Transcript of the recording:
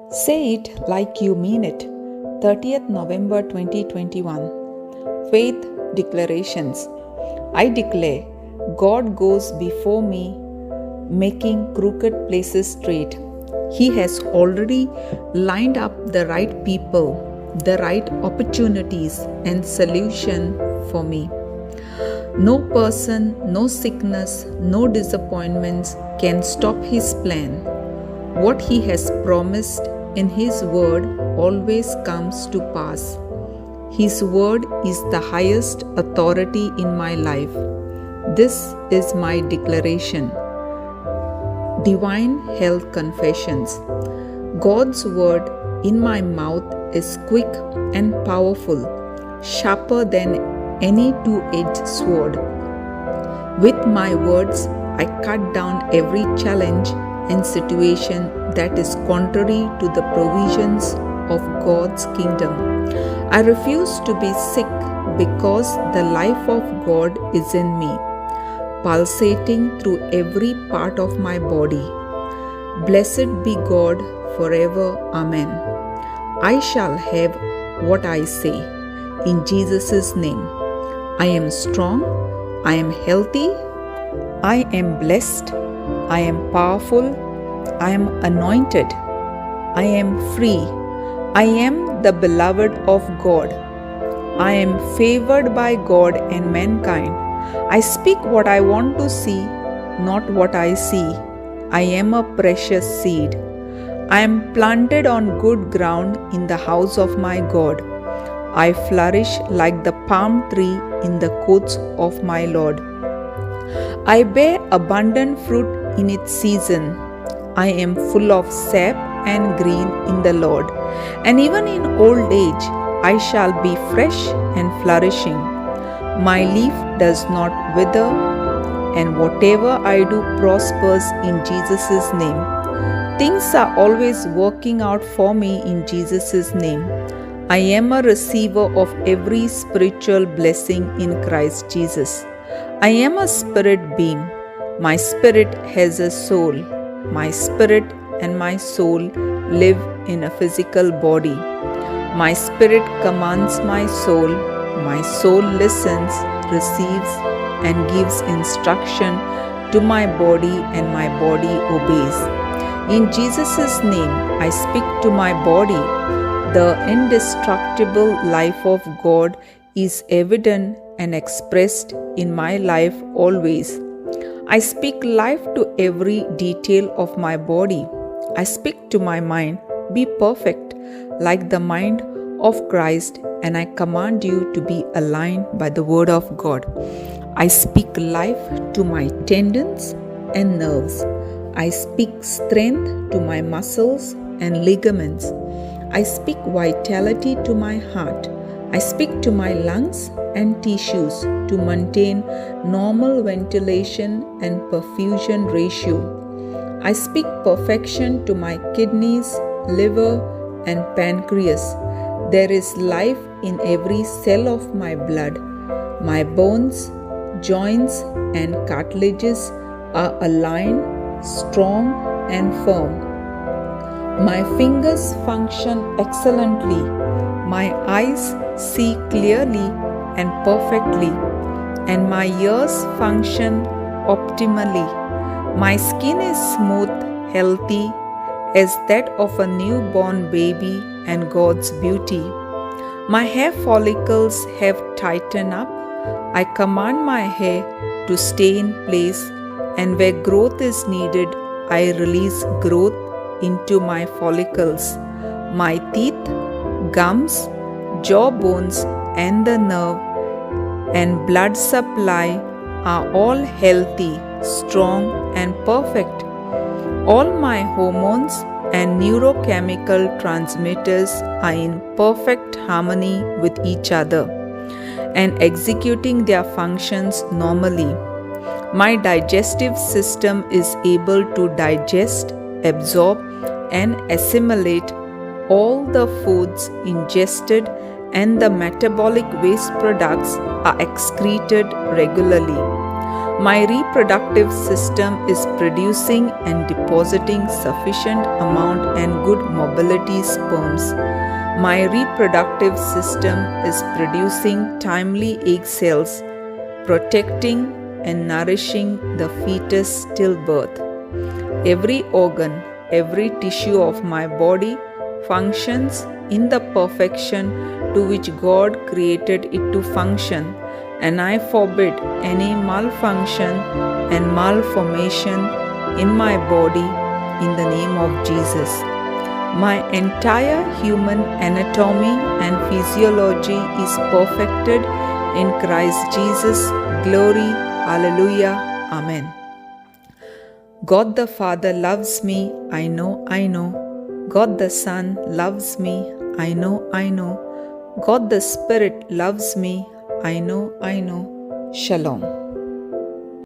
Say it like you mean it. 30th November 2021. Faith Declarations. I declare, God goes before me, making crooked places straight. He has already lined up the right people, the right opportunities and solution for me. No person, no sickness, no disappointments can stop His plan. What He has promised in His word always comes to pass. His word is the highest authority in my life. This is my declaration. Divine Health Confessions. God's word in my mouth is quick and powerful, sharper than any two-edged sword. With my words, I cut down every challenge and situation that is contrary to the provisions of God's kingdom. I refuse to be sick because the life of God is in me, pulsating through every part of my body. Blessed be God forever. Amen. I shall have what I say. In Jesus' name. I am strong. I am healthy. I am blessed. I am powerful. I am anointed. I am free. I am the beloved of God. I am favored by God and mankind. I speak what I want to see, not what I see. I am a precious seed. I am planted on good ground in the house of my God. I flourish like the palm tree in the courts of my Lord. I bear abundant fruit in its season. I am full of sap and green in the Lord. And even in old age, I shall be fresh and flourishing. My leaf does not wither, and whatever I do prospers in Jesus' name. Things are always working out for me in Jesus' name. I am a receiver of every spiritual blessing in Christ Jesus. I am a spirit being. My spirit has a soul. My spirit and my soul live in a physical body. My spirit commands my soul. My soul listens, receives, and gives instruction to my body, and my body obeys. In Jesus' name, I speak to my body. The indestructible life of God is evident and expressed in my life always. I speak life to every detail of my body. I speak to my mind, be perfect, like the mind of Christ, and I command you to be aligned by the word of God. I speak life to my tendons and nerves. I speak strength to my muscles and ligaments. I speak vitality to my heart. I speak to my lungs and tissues to maintain normal ventilation and perfusion ratio. I speak perfection to my kidneys, liver, and pancreas. There is life in every cell of my blood. My bones, joints, and cartilages are aligned, strong, and firm. My fingers function excellently. My eyes see clearly and perfectly, and my ears function optimally. My skin is smooth, healthy, as that of a newborn baby, and God's beauty. My hair follicles have tightened up. I command my hair to stay in place, and where growth is needed, I release growth into my follicles. My teeth, gums, jaw bones, and the nerve and blood supply are all healthy, strong, and perfect. All my hormones and neurochemical transmitters are in perfect harmony with each other and executing their functions normally. My digestive system is able to digest, absorb, and assimilate all the foods ingested, and the metabolic waste products are excreted regularly. My reproductive system is producing and depositing sufficient amount and good mobility sperms. My reproductive system is producing timely egg cells, protecting and nourishing the fetus till birth. Every organ, every tissue of my body functions in the perfection to which God created it to function, and I forbid any malfunction and malformation in my body in the name of Jesus. My entire human anatomy and physiology is perfected in Christ Jesus. Glory, hallelujah, amen. God the Father loves me, I know. God the Son loves me, I know. God the Spirit loves me, I know. Shalom.